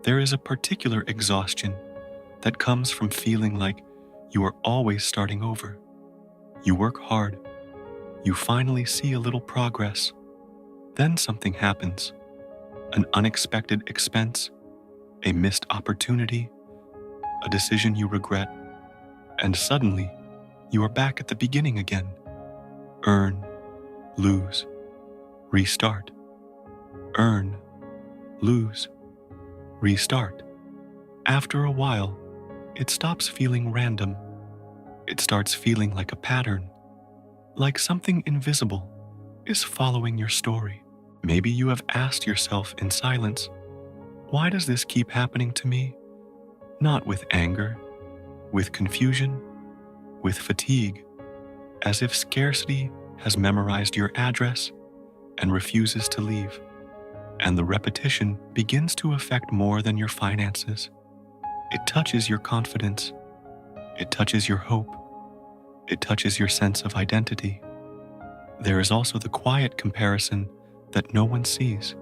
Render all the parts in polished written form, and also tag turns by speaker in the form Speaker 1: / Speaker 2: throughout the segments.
Speaker 1: There is a particular exhaustion that comes from feeling like you are always starting over. You work hard. You finally see a little progress. Then something happens. An unexpected expense, a missed opportunity, a decision you regret, and suddenly you are back at the beginning again. Earn, lose, restart. Earn, lose, restart. After a while, it stops feeling random. It starts feeling like a pattern, like something invisible is following your story. Maybe you have asked yourself in silence, why does this keep happening to me? Not with anger, with confusion, with fatigue, as if scarcity has memorized your address and refuses to leave. And the repetition begins to affect more than your finances. It touches your confidence. It touches your hope. It touches your sense of identity. There is also the quiet comparison that no one sees.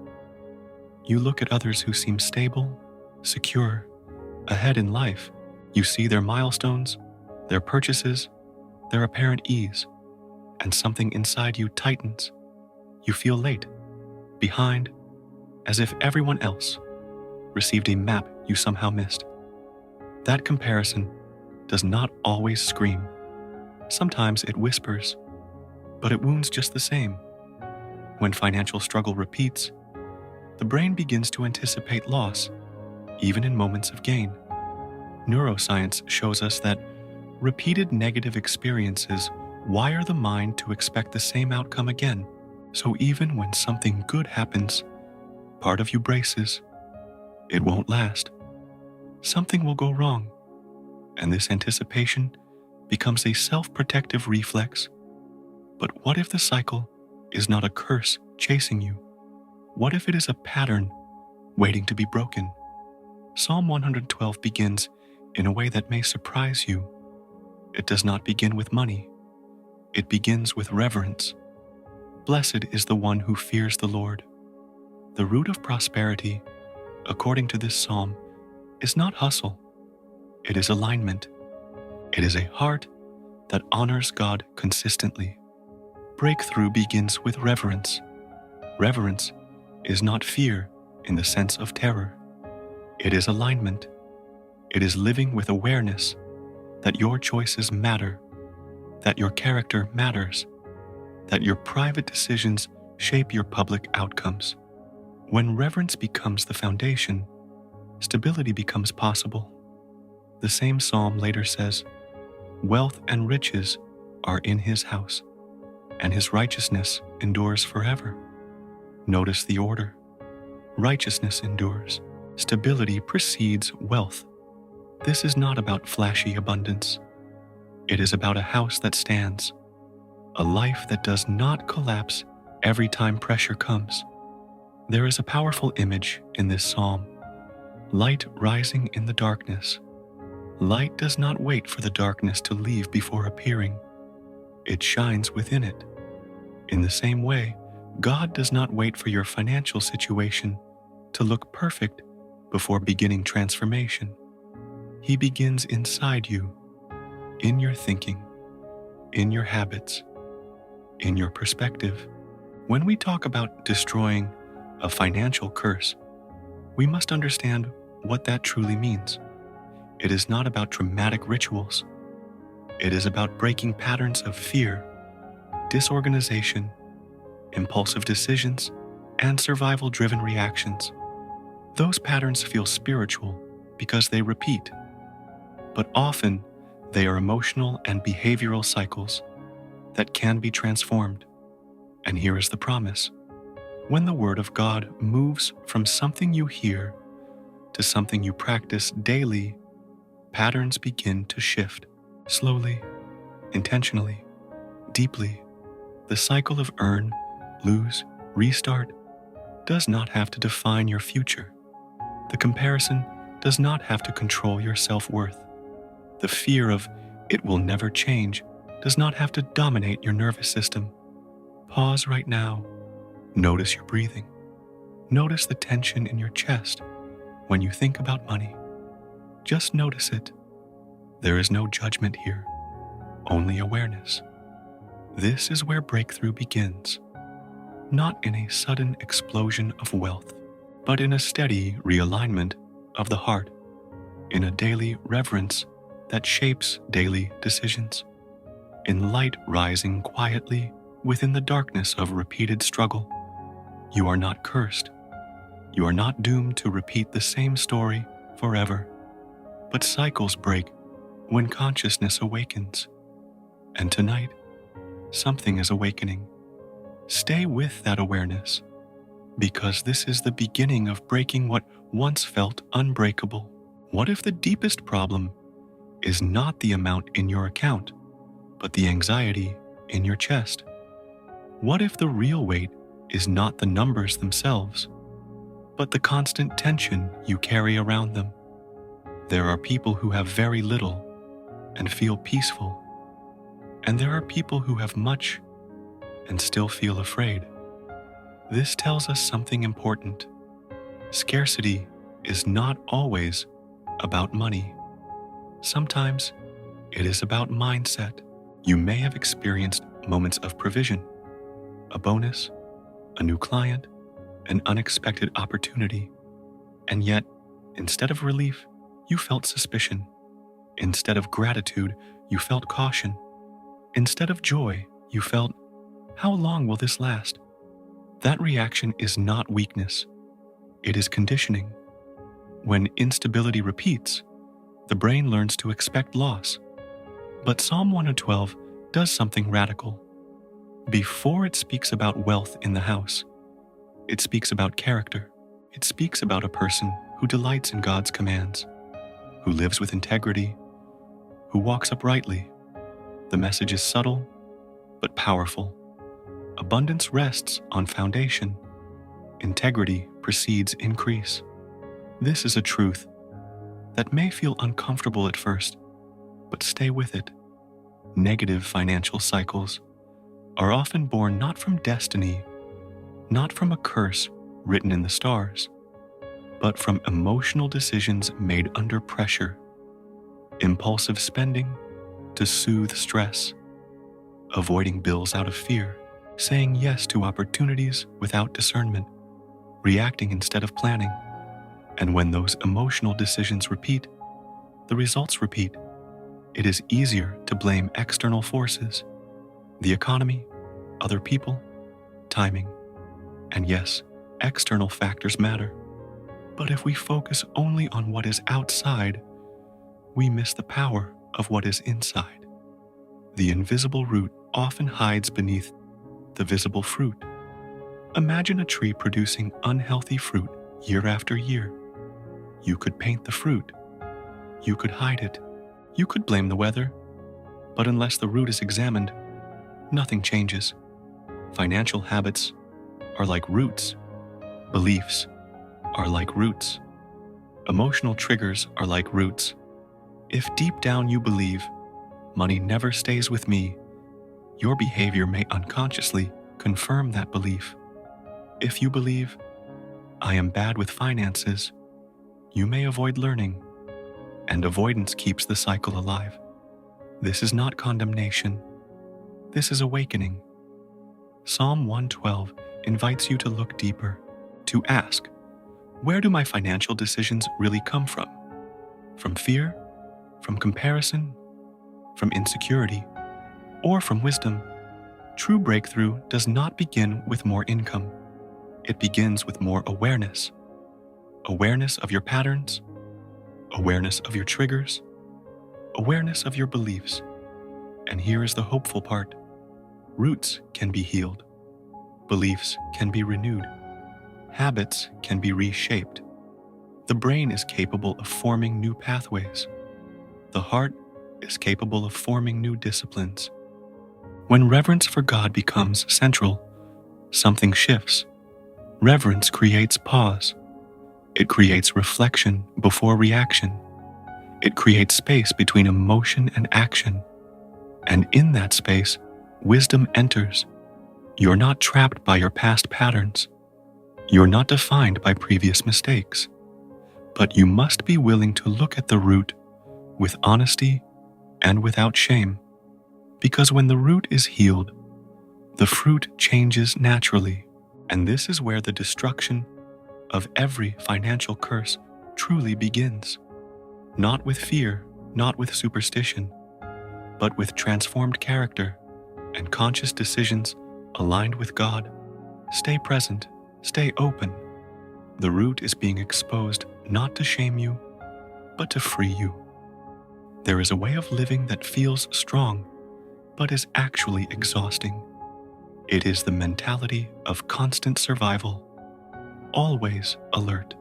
Speaker 1: You look at others who seem stable, secure, ahead in life. You see their milestones, their purchases, their apparent ease, and something inside you tightens. You feel late, behind, as if everyone else received a map you somehow missed. That comparison does not always scream. Sometimes it whispers, but it wounds just the same. When financial struggle repeats, the brain begins to anticipate loss, even in moments of gain. Neuroscience shows us that repeated negative experiences wire the mind to expect the same outcome again. So even when something good happens, part of you braces. It won't last. Something will go wrong, and this anticipation becomes a self-protective reflex. But what if the cycle is not a curse chasing you? What if it is a pattern waiting to be broken? Psalm 112 begins in a way that may surprise you. It does not begin with money. It begins with reverence. Blessed is the one who fears the Lord. The root of prosperity, according to this psalm, is not hustle. It is alignment. It is a heart that honors God consistently. Breakthrough begins with reverence. Reverence is not fear in the sense of terror. It is alignment. It is living with awareness that your choices matter, that your character matters, that your private decisions shape your public outcomes. When reverence becomes the foundation, stability becomes possible. The same psalm later says, "Wealth and riches are in his house, and his righteousness endures forever." Notice the order. Righteousness endures. Stability precedes wealth. This is not about flashy abundance. It is about a house that stands, a life that does not collapse every time pressure comes. There is a powerful image in this psalm. Light rising in the darkness. Light does not wait for the darkness to leave before appearing. It shines within it. In the same way, God does not wait for your financial situation to look perfect before beginning transformation. He begins inside you, in your thinking, in your habits, in your perspective. When we talk about destroying a financial curse, we must understand what that truly means. It is not about dramatic rituals. It is about breaking patterns of fear, disorganization, impulsive decisions, and survival-driven reactions. Those patterns feel spiritual because they repeat, but often they are emotional and behavioral cycles that can be transformed. And here is the promise. When the Word of God moves from something you hear to something you practice daily, patterns begin to shift, slowly, intentionally, deeply. The cycle of earn, lose, restart does not have to define your future. The comparison does not have to control your self-worth. The fear of it will never change does not have to dominate your nervous system. Pause right now. Notice your breathing. Notice the tension in your chest. When you think about money, just notice it. There is no judgment here, only awareness. This is where breakthrough begins, not in a sudden explosion of wealth, but in a steady realignment of the heart, in a daily reverence that shapes daily decisions, in light rising quietly within the darkness of repeated struggle. You are not cursed. You are not doomed to repeat the same story forever. But cycles break when consciousness awakens. And tonight, something is awakening. Stay with that awareness, because this is the beginning of breaking what once felt unbreakable. What if the deepest problem is not the amount in your account, but the anxiety in your chest? What if the real weight is not the numbers themselves, but the constant tension you carry around them? There are people who have very little and feel peaceful, and there are people who have much and still feel afraid. This tells us something important. Scarcity is not always about money. Sometimes it is about mindset. You may have experienced moments of provision, a bonus, a new client, an unexpected opportunity, and yet, instead of relief, you felt suspicion. Instead of gratitude, you felt caution. Instead of joy, you felt, how long will this last? That reaction is not weakness. It is conditioning. When instability repeats, the brain learns to expect loss. But Psalm 112 does something radical. Before it speaks about wealth in the house, it speaks about character. It speaks about a person who delights in God's commands, who lives with integrity, who walks uprightly. The message is subtle, but powerful. Abundance rests on foundation. Integrity precedes increase. This is a truth that may feel uncomfortable at first, but stay with it. Negative financial cycles are often born not from destiny, not from a curse written in the stars, but from emotional decisions made under pressure. Impulsive spending to soothe stress, avoiding bills out of fear, saying yes to opportunities without discernment, reacting instead of planning. And when those emotional decisions repeat, the results repeat. It is easier to blame external forces, the economy, other people, timing. And yes, external factors matter. But if we focus only on what is outside, we miss the power of what is inside. The invisible root often hides beneath the visible fruit. Imagine a tree producing unhealthy fruit year after year. You could paint the fruit. You could hide it. You could blame the weather. But unless the root is examined, nothing changes. Financial habits are like roots. Beliefs are like roots. Emotional triggers are like roots. If deep down you believe, money never stays with me, your behavior may unconsciously confirm that belief. If you believe, I am bad with finances, you may avoid learning, and avoidance keeps the cycle alive. This is not condemnation. This is awakening. Psalm 112 invites you to look deeper, to ask, where do my financial decisions really come from? From fear? From comparison? From insecurity? Or from wisdom? True breakthrough does not begin with more income. It begins with more awareness. Awareness of your patterns, awareness of your triggers, awareness of your beliefs. And here is the hopeful part. Roots can be healed. Beliefs can be renewed. Habits can be reshaped. The brain is capable of forming new pathways. The heart is capable of forming new disciplines. When reverence for God becomes central, something shifts. Reverence creates pause. It creates reflection before reaction. It creates space between emotion and action. And in that space, wisdom enters. You're not trapped by your past patterns. You're not defined by previous mistakes. But you must be willing to look at the root with honesty and without shame, because when the root is healed, the fruit changes naturally, and this is where the destruction of every financial curse truly begins. Not with fear, not with superstition, but with transformed character and conscious decisions aligned with God. Stay present, stay open. The root is being exposed not to shame you, but to free you. There is a way of living that feels strong, but is actually exhausting. It is the mentality of constant survival, always alert,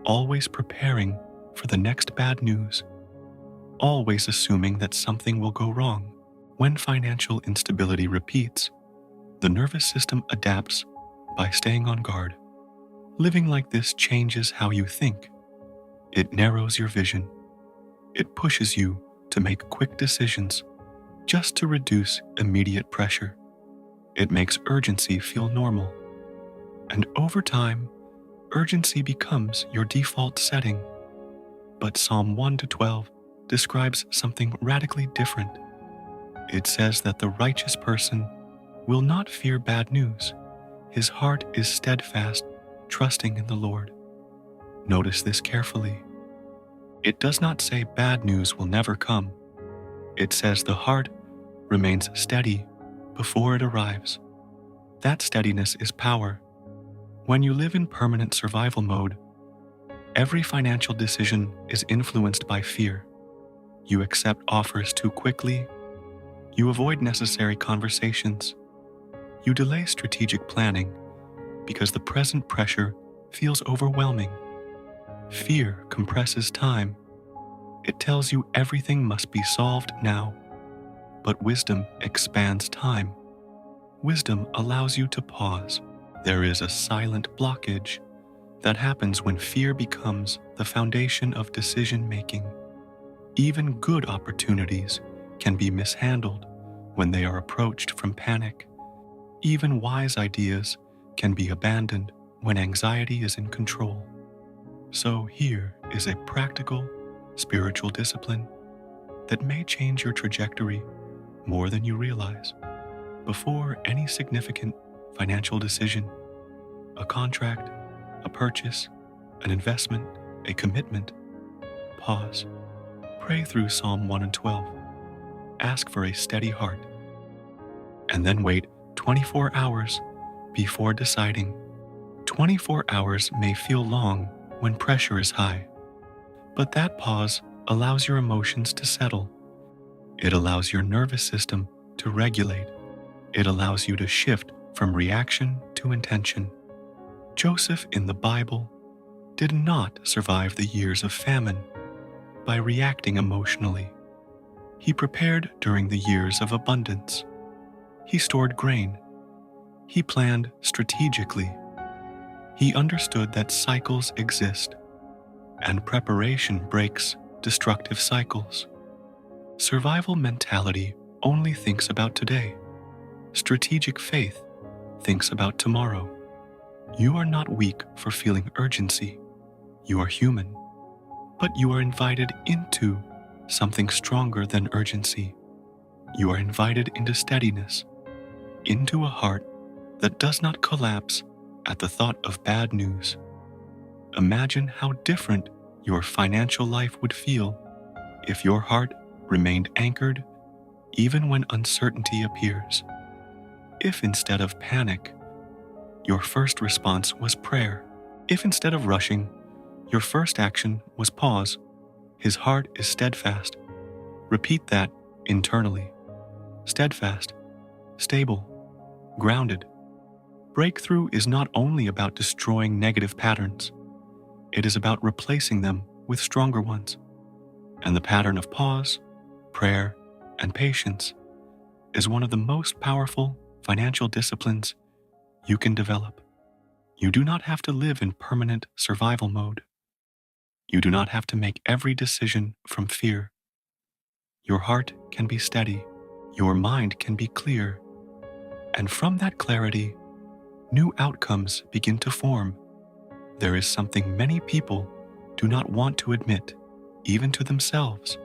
Speaker 1: always preparing for the next bad news, always assuming that something will go wrong. When financial instability repeats, the nervous system adapts by staying on guard. Living like this changes how you think. It narrows your vision. It pushes you to make quick decisions just to reduce immediate pressure. It makes urgency feel normal. And over time, urgency becomes your default setting. But Psalm 1-12 describes something radically different. It says that the righteous person will not fear bad news. His heart is steadfast, trusting in the Lord. Notice this carefully. It does not say bad news will never come. It says the heart remains steady before it arrives. That steadiness is power. When you live in permanent survival mode, every financial decision is influenced by fear. You accept offers too quickly. You avoid necessary conversations. You delay strategic planning because the present pressure feels overwhelming. Fear compresses time. It tells you everything must be solved now. But wisdom expands time. Wisdom allows you to pause. There is a silent blockage that happens when fear becomes the foundation of decision-making. Even good opportunities can be mishandled when they are approached from panic. Even wise ideas can be abandoned when anxiety is in control. So here is a practical, spiritual discipline that may change your trajectory more than you realize. Before any significant financial decision, a contract, a purchase, an investment, a commitment, pause. Pray through Psalm 1-12. Ask for a steady heart. And then wait 24 hours before deciding. 24 hours may feel long when pressure is high, but that pause allows your emotions to settle. It allows your nervous system to regulate. It allows you to shift from reaction to intention. Joseph in the Bible did not survive the years of famine by reacting emotionally. He prepared during the years of abundance. He stored grain. He planned strategically. He understood that cycles exist, and preparation breaks destructive cycles. Survival mentality only thinks about today. Strategic faith thinks about tomorrow. You are not weak for feeling urgency. You are human, but you are invited into something stronger than urgency. You are invited into steadiness, into a heart that does not collapse at the thought of bad news. Imagine how different your financial life would feel if your heart remained anchored even when uncertainty appears. If instead of panic, your first response was prayer. If instead of rushing, your first action was pause. His heart is steadfast. Repeat that internally. Steadfast, stable, grounded. Breakthrough is not only about destroying negative patterns. It is about replacing them with stronger ones. And the pattern of pause, prayer, and patience is one of the most powerful financial disciplines you can develop. You do not have to live in permanent survival mode. You do not have to make every decision from fear. Your heart can be steady. Your mind can be clear. And from that clarity, new outcomes begin to form. There is something many people do not want to admit, even to themselves.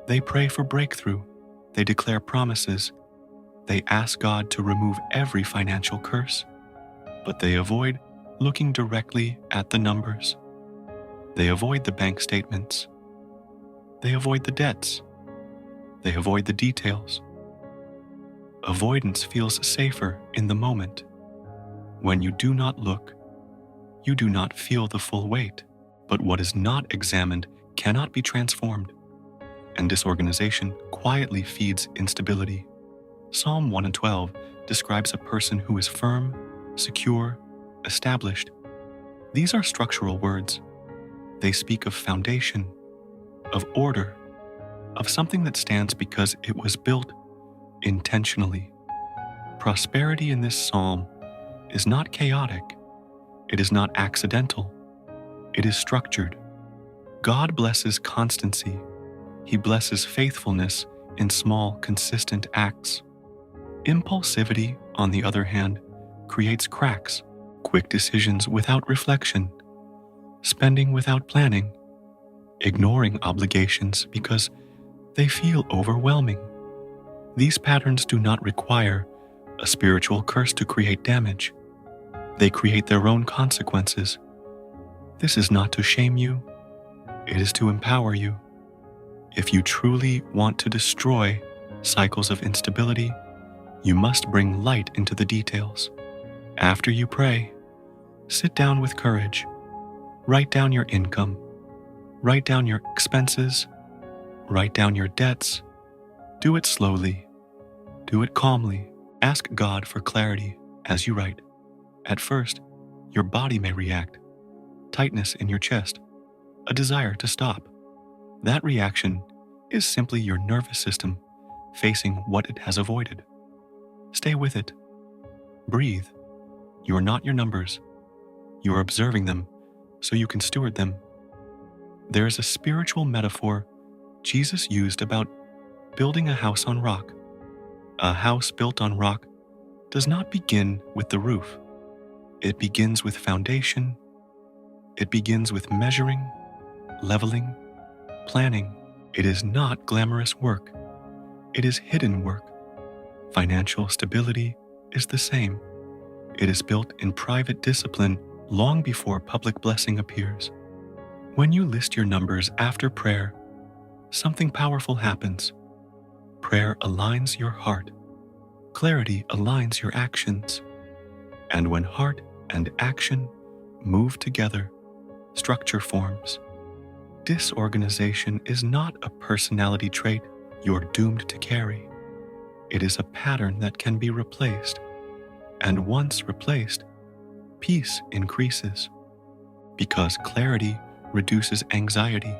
Speaker 1: They pray for breakthrough, they declare promises, they ask God to remove every financial curse, but they avoid looking directly at the numbers. They avoid the bank statements. They avoid the debts. They avoid the details. Avoidance feels safer in the moment. When you do not look, you do not feel the full weight. But what is not examined cannot be transformed, and disorganization quietly feeds instability. Psalm 112 describes a person who is firm, secure, established. These are structural words. They speak of foundation, of order, of something that stands because it was built intentionally. Prosperity in this psalm is not chaotic. It is not accidental. It is structured. God blesses constancy. He blesses faithfulness in small, consistent acts. Impulsivity, on the other hand, creates cracks, quick decisions without reflection, spending without planning, ignoring obligations because they feel overwhelming. These patterns do not require a spiritual curse to create damage. They create their own consequences. This is not to shame you, it is to empower you. If you truly want to destroy cycles of instability, you must bring light into the details. After you pray, sit down with courage. Write down your income. Write down your expenses. Write down your debts. Do it slowly. Do it calmly. Ask God for clarity as you write. At first, your body may react. Tightness in your chest, a desire to stop. That reaction is simply your nervous system facing what it has avoided. Stay with it. Breathe. You are not your numbers. You are observing them so you can steward them. There is a spiritual metaphor Jesus used about building a house on rock. A house built on rock does not begin with the roof. It begins with foundation. It begins with measuring, leveling, planning. It is not glamorous work. It is hidden work. Financial stability is the same. It is built in private discipline long before public blessing appears. When you list your numbers after prayer, something powerful happens. Prayer aligns your heart. Clarity aligns your actions. And when heart and action move together, structure forms. Disorganization is not a personality trait you're doomed to carry. It is a pattern that can be replaced. And once replaced, peace increases. Because clarity reduces anxiety,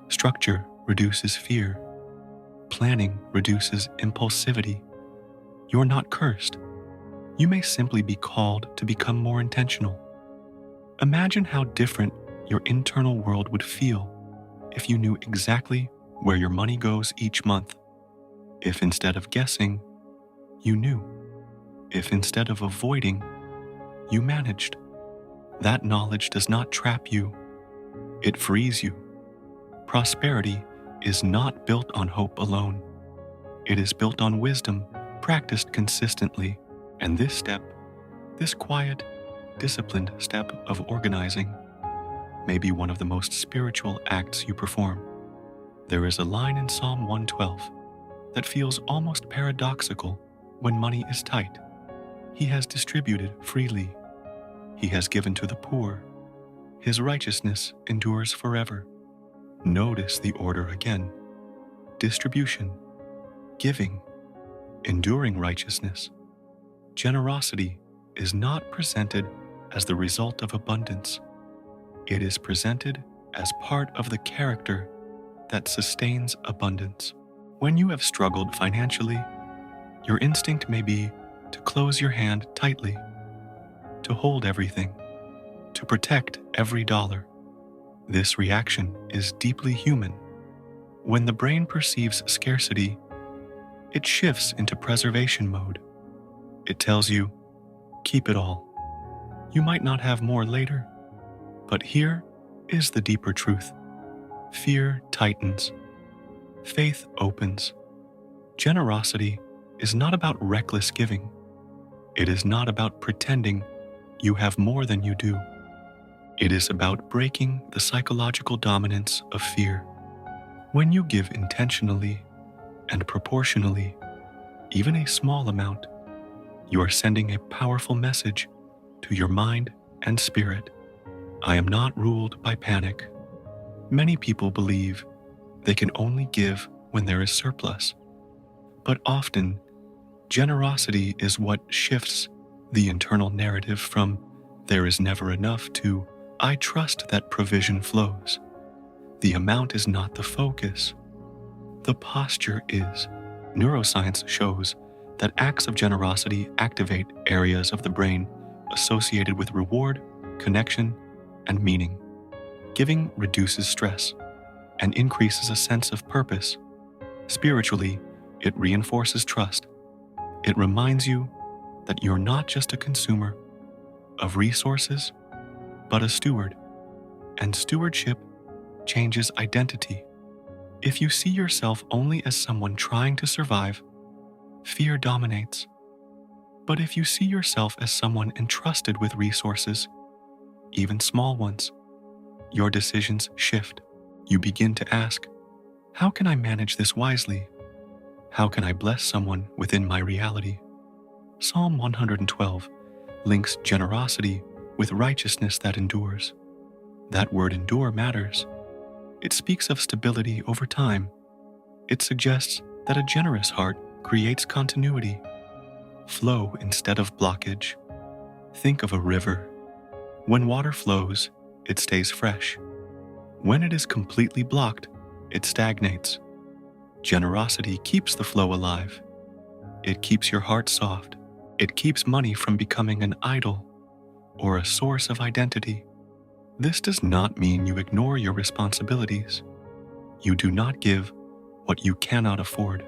Speaker 1: structure reduces fear, planning reduces impulsivity. You're not cursed. You may simply be called to become more intentional. Imagine how different your internal world would feel if you knew exactly where your money goes each month. If instead of guessing, you knew. If instead of avoiding, you managed. That knowledge does not trap you. It frees you. Prosperity is not built on hope alone. It is built on wisdom practiced consistently. And this step, this quiet, disciplined step of organizing, may be one of the most spiritual acts you perform. There is a line in Psalm 112 that feels almost paradoxical when money is tight. He has distributed freely. He has given to the poor. His righteousness endures forever. Notice the order again. Distribution, giving, enduring righteousness. Generosity is not presented as the result of abundance. It is presented as part of the character that sustains abundance. When you have struggled financially, your instinct may be to close your hand tightly, to hold everything, to protect every dollar. This reaction is deeply human. When the brain perceives scarcity, it shifts into preservation mode. It tells you, keep it all. You might not have more later, but here is the deeper truth? Fear tightens. Faith opens. Generosity is not about reckless giving. It is not about pretending you have more than you do. It is about breaking the psychological dominance of fear. When you give intentionally and proportionally, even a small amount, you are sending a powerful message to your mind and spirit. I am not ruled by panic. Many people believe they can only give when there is surplus, but often generosity is what shifts the internal narrative from "there is never enough" to "I trust that provision flows." The amount is not the focus. The posture is. Neuroscience shows that acts of generosity activate areas of the brain associated with reward, connection, and meaning. Giving reduces stress and increases a sense of purpose. Spiritually, it reinforces trust. It reminds you that you're not just a consumer of resources, but a steward. And stewardship changes identity. If you see yourself only as someone trying to survive, fear dominates. But if you see yourself as someone entrusted with resources, even small ones, your decisions shift. You begin to ask, how can I manage this wisely? How can I bless someone within my reality? Psalm 112 links generosity with righteousness that endures. That word endure matters. It speaks of stability over time. It suggests that a generous heart creates continuity, flow instead of blockage. Think of a river. When water flows, it stays fresh. When it is completely blocked, it stagnates. Generosity keeps the flow alive. It keeps your heart soft. It keeps money from becoming an idol or a source of identity. This does not mean you ignore your responsibilities. You do not give what you cannot afford.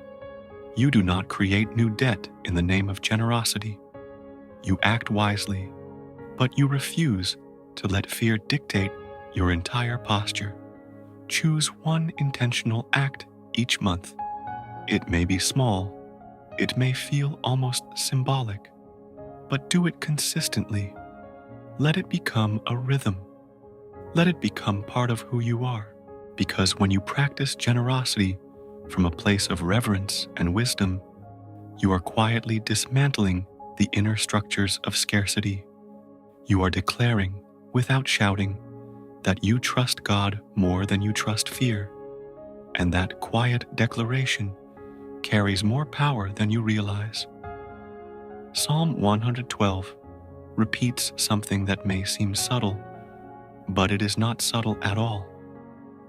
Speaker 1: You do not create new debt in the name of generosity. You act wisely, but you refuse to let fear dictate your entire posture. Choose one intentional act each month. It may be small, it may feel almost symbolic, but do it consistently. Let it become a rhythm. Let it become part of who you are, because when you practice generosity from a place of reverence and wisdom, you are quietly dismantling the inner structures of scarcity. You are declaring, without shouting, that you trust God more than you trust fear, and that quiet declaration carries more power than you realize. Psalm 112 repeats something that may seem subtle, but it is not subtle at all.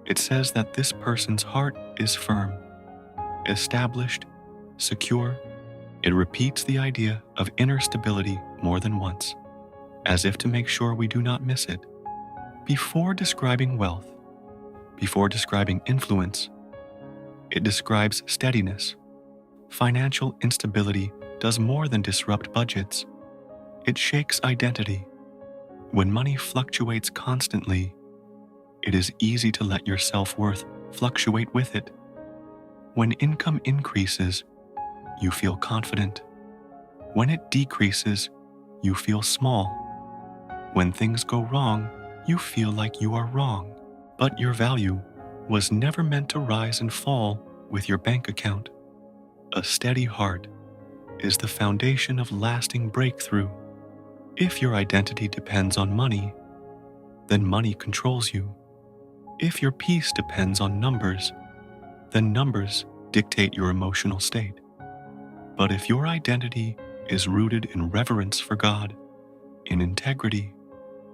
Speaker 1: It says that this person's heart is firm, established, secure. It repeats the idea of inner stability more than once, as if to make sure we do not miss it. Before describing wealth, before describing influence, it describes steadiness. Financial instability does more than disrupt budgets. It shakes identity. When money fluctuates constantly, it is easy to let your self-worth fluctuate with it. When income increases, you feel confident. When it decreases, you feel small. When things go wrong, you feel like you are wrong. But your value was never meant to rise and fall with your bank account. A steady heart is the foundation of lasting breakthrough. If your identity depends on money, then money controls you. If your peace depends on numbers, then numbers dictate your emotional state. But if your identity is rooted in reverence for God, in integrity,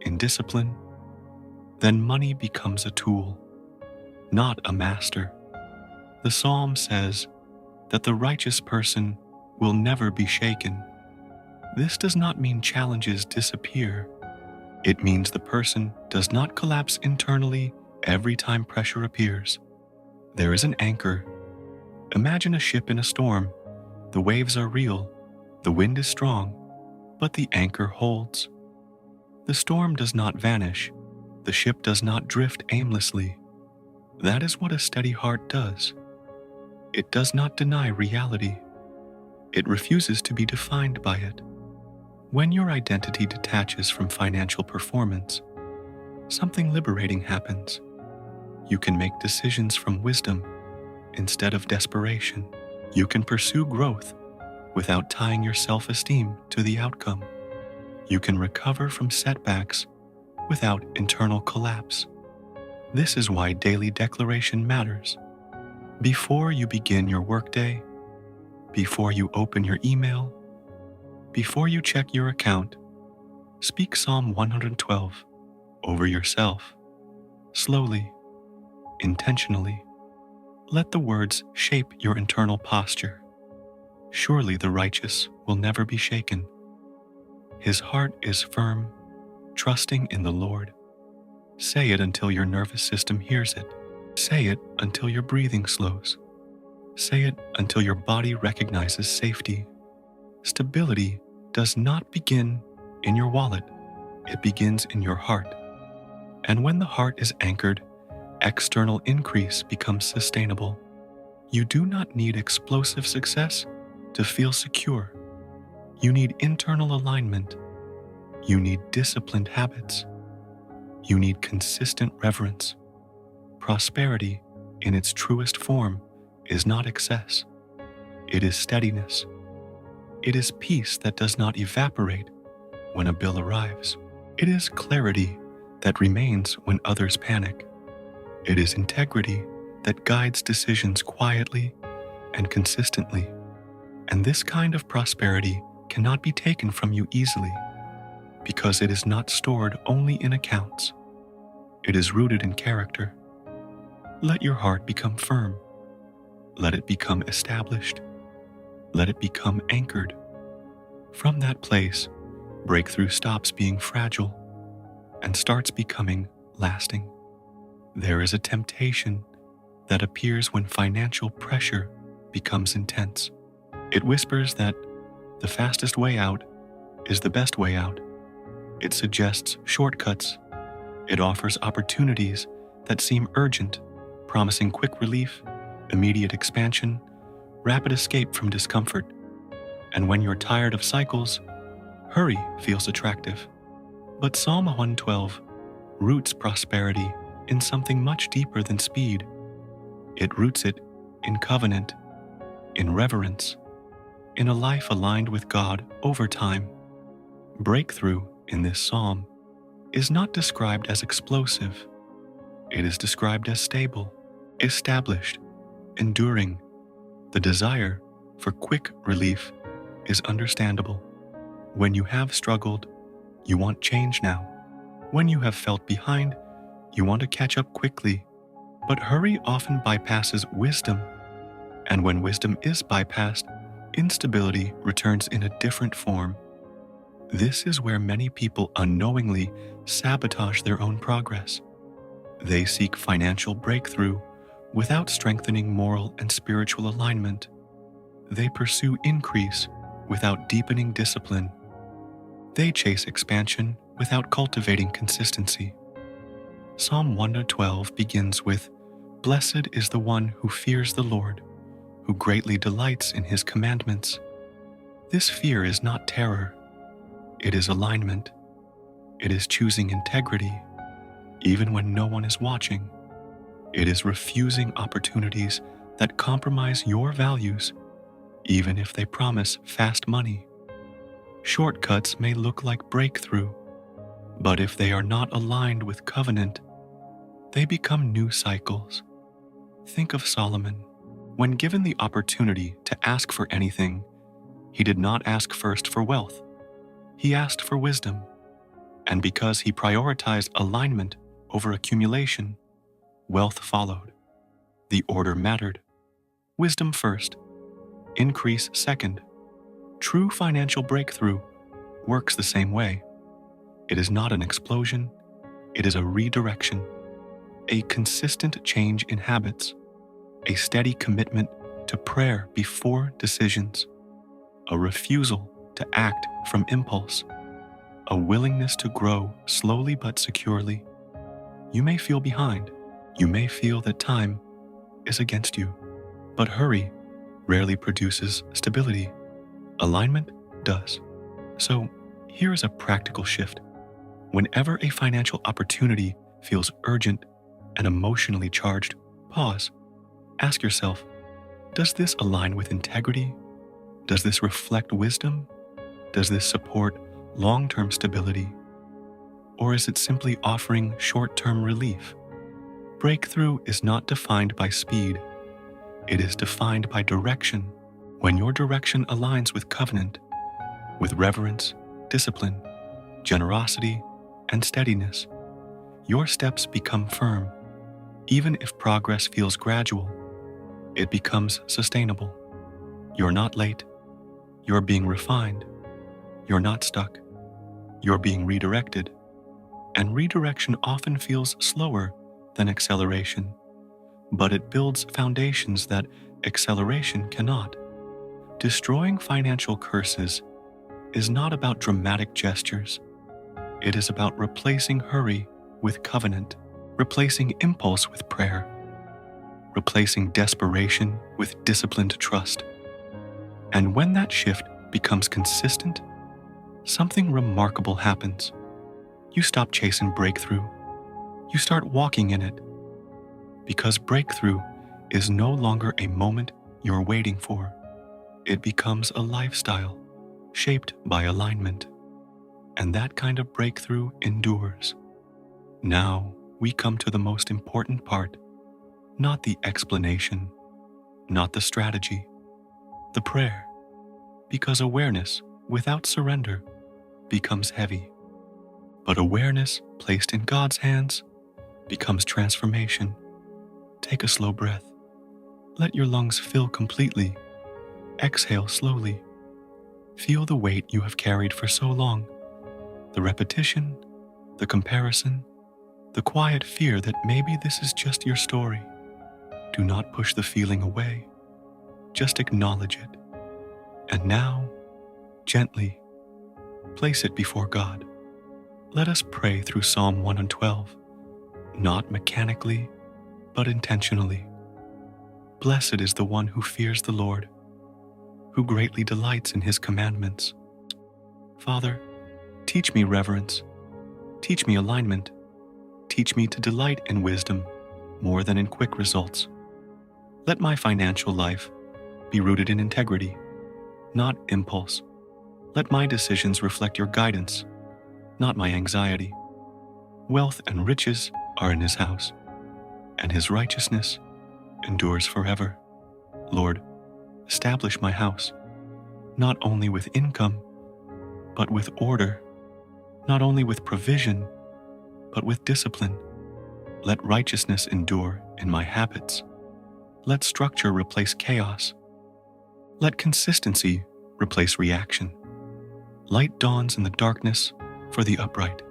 Speaker 1: in discipline, then money becomes a tool, not a master. The Psalm says that the righteous person will never be shaken. This does not mean challenges disappear. It means the person does not collapse internally every time pressure appears. There is an anchor. Imagine a ship in a storm. The waves are real, the wind is strong, but the anchor holds. The storm does not vanish, The ship does not drift aimlessly. That is what a steady heart does. It does not deny reality. It refuses to be defined by it. When your identity detaches from financial performance, something liberating happens. You can make decisions from wisdom instead of desperation. You can pursue growth without tying your self-esteem to the outcome. You can recover from setbacks without internal collapse. This is why daily declaration matters. Before you begin your workday, before you open your email, before you check your account, speak Psalm 112 over yourself, slowly, intentionally. Let the words shape your internal posture. Surely the righteous will never be shaken. His heart is firm, trusting in the Lord. Say it until your nervous system hears it. Say it until your breathing slows. Say it until your body recognizes safety. Stability does not begin in your wallet. It begins in your heart. And when the heart is anchored, external increase becomes sustainable. You do not need explosive success to feel secure. You need internal alignment. You need disciplined habits. You need consistent reverence. Prosperity, in its truest form, is not excess. It is steadiness. It is peace that does not evaporate when a bill arrives. It is clarity that remains when others panic. It is integrity that guides decisions quietly and consistently. And this kind of prosperity cannot be taken from you easily, because it is not stored only in accounts. It is rooted in character. Let your heart become firm. Let it become established. Let it become anchored. From that place, breakthrough stops being fragile and starts becoming lasting. There is a temptation that appears when financial pressure becomes intense. It whispers that the fastest way out is the best way out. It suggests shortcuts. It offers opportunities that seem urgent, promising quick relief, immediate expansion, rapid escape from discomfort. And when you're tired of cycles, hurry feels attractive. But Psalm 112 roots prosperity in something much deeper than speed. It roots it in covenant, in reverence, in a life aligned with God over time. Breakthrough in this psalm is not described as explosive. It is described as stable, established, enduring. The desire for quick relief is understandable. When you have struggled, you want change now. When you have felt behind, you want to catch up quickly. But hurry often bypasses wisdom. And when wisdom is bypassed, instability returns in a different form. This is where many people unknowingly sabotage their own progress. They seek financial breakthrough without strengthening moral and spiritual alignment. They pursue increase without deepening discipline. They chase expansion without cultivating consistency. Psalm 112 begins with, "Blessed is the one who fears the Lord, who greatly delights in his commandments." This fear is not terror. It is alignment. It is choosing integrity, even when no one is watching. It is refusing opportunities that compromise your values, even if they promise fast money. Shortcuts may look like breakthrough, but if they are not aligned with covenant, they become new cycles. Think of Solomon. When given the opportunity to ask for anything, he did not ask first for wealth. He asked for wisdom. And because he prioritized alignment over accumulation, wealth followed. The order mattered. Wisdom first, increase second. True financial breakthrough works the same way. It is not an explosion, it is a redirection, a consistent change in habits, a steady commitment to prayer before decisions, a refusal to act from impulse, a willingness to grow slowly but securely. You may feel behind. You may feel that time is against you. But hurry rarely produces stability. Alignment does. So here is a practical shift. Whenever a financial opportunity feels urgent and emotionally charged, pause. Ask yourself, does this align with integrity? Does this reflect wisdom? Does this support long-term stability? Or is it simply offering short-term relief? Breakthrough is not defined by speed. It is defined by direction. When your direction aligns with covenant, with reverence, discipline, generosity, and steadiness, your steps become firm. Even if progress feels gradual, it becomes sustainable. You're not late. You're being refined. You're not stuck. You're being redirected. And redirection often feels slower than acceleration, but it builds foundations that acceleration cannot. Destroying financial curses is not about dramatic gestures. It is about replacing hurry with covenant, replacing impulse with prayer, replacing desperation with disciplined trust. And when that shift becomes consistent, something remarkable happens. You stop chasing breakthrough. You start walking in it. Because breakthrough is no longer a moment you're waiting for. It becomes a lifestyle shaped by alignment. And that kind of breakthrough endures. Now we come to the most important part, not the explanation, not the strategy, the prayer. Because awareness without surrender becomes heavy. But awareness placed in God's hands becomes transformation. Take a slow breath. Let your lungs fill completely. Exhale slowly. Feel the weight you have carried for so long. The repetition, the comparison, the quiet fear that maybe this is just your story. Do not push the feeling away. Just acknowledge it. And now, gently, place it before God. Let us pray through Psalm 112, not mechanically, but intentionally. Blessed is the one who fears the Lord, who greatly delights in his commandments. Father, teach me reverence, teach me alignment, teach me to delight in wisdom more than in quick results. Let my financial life be rooted in integrity, not impulse. Let my decisions reflect your guidance, not my anxiety. Wealth and riches are in his house, and his righteousness endures forever. Lord, establish my house, not only with income, but with order, not only with provision, but with discipline. Let righteousness endure in my habits. Let structure replace chaos. Let consistency replace reaction. Light dawns in the darkness for the upright.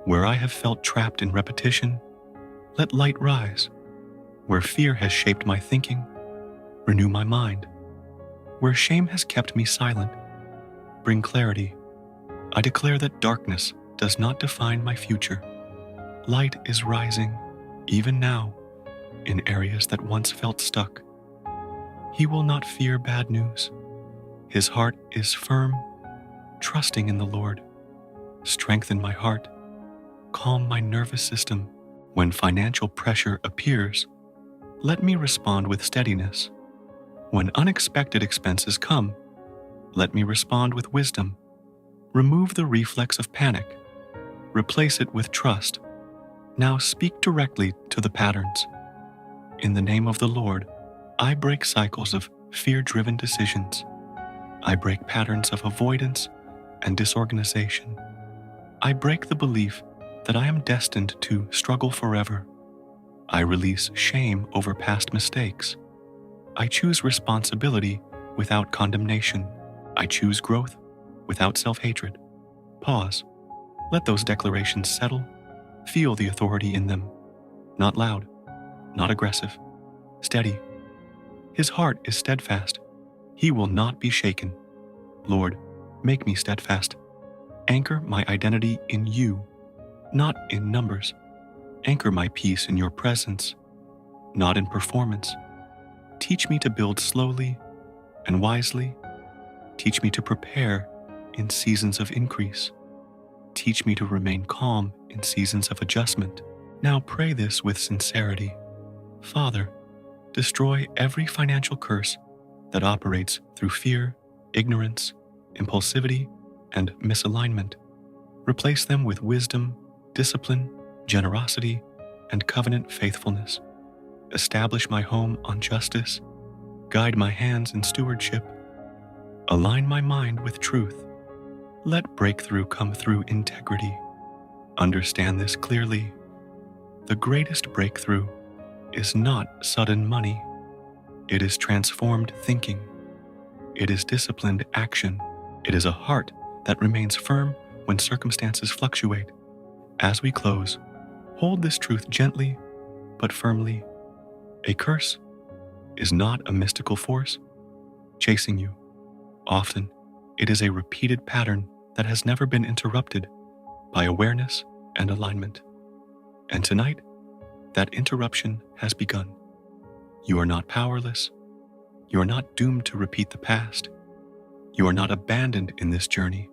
Speaker 1: Where I have felt trapped in repetition, let light rise. Where fear has shaped my thinking, renew my mind. Where shame has kept me silent, bring clarity. I declare that darkness does not define my future. Light is rising, even now, in areas that once felt stuck. He will not fear bad news. His heart is firm, trusting in the Lord. Strengthen my heart, calm my nervous system. When financial pressure appears, let me respond with steadiness. When unexpected expenses come, let me respond with wisdom. Remove the reflex of panic. Replace it with trust. Now speak directly to the patterns. In the name of the Lord, I break cycles of fear-driven decisions. I break patterns of avoidance and disorganization. I break the belief that I am destined to struggle forever. I release shame over past mistakes. I choose responsibility without condemnation. I choose growth without self-hatred. Pause. Let those declarations settle. Feel the authority in them. Not loud, not aggressive, steady. His heart is steadfast. He will not be shaken. Lord, make me steadfast. Anchor my identity in you, not in numbers. Anchor my peace in your presence, not in performance. Teach me to build slowly and wisely. Teach me to prepare in seasons of increase. Teach me to remain calm in seasons of adjustment. Now pray this with sincerity. Father, destroy every financial curse that operates through fear, ignorance, impulsivity, and misalignment. Replace them with wisdom, discipline, generosity, and covenant faithfulness. Establish my home on justice. Guide my hands in stewardship. Align my mind with truth. Let breakthrough come through integrity. Understand this clearly. The greatest breakthrough is not sudden money. It is transformed thinking. It is disciplined action. It is a heart that remains firm when circumstances fluctuate. As we close, hold this truth gently but firmly. A curse is not a mystical force chasing you. Often, it is a repeated pattern that has never been interrupted by awareness and alignment. And tonight, that interruption has begun. You are not powerless. You are not doomed to repeat the past. You are not abandoned in this journey.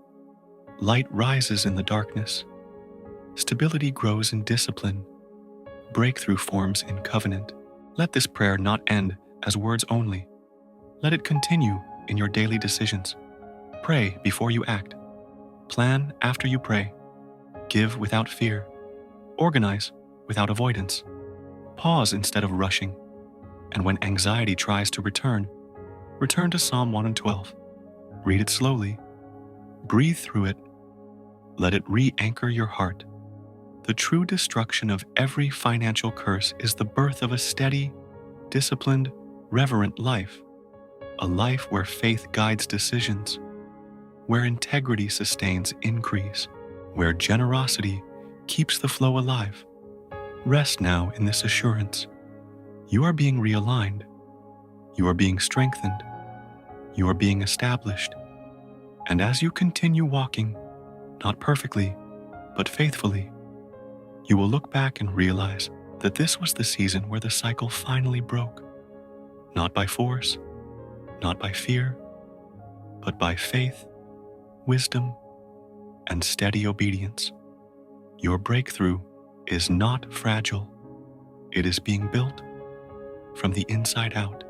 Speaker 1: Light rises in the darkness. Stability grows in discipline. Breakthrough forms in covenant. Let this prayer not end as words only. Let it continue in your daily decisions. Pray before you act. Plan after you pray. Give without fear. Organize without avoidance. Pause instead of rushing. And when anxiety tries to return to Psalm 112. Read it slowly. Breathe through it. Let it re-anchor your heart. The true destruction of every financial curse is the birth of a steady, disciplined, reverent life. A life where faith guides decisions, where integrity sustains increase, where generosity keeps the flow alive. Rest now in this assurance. You are being realigned. You are being strengthened. You are being established. And as you continue walking, not perfectly, but faithfully, you will look back and realize that this was the season where the cycle finally broke. Not by force, not by fear, but by faith, wisdom, and steady obedience. Your breakthrough is not fragile. It is being built from the inside out.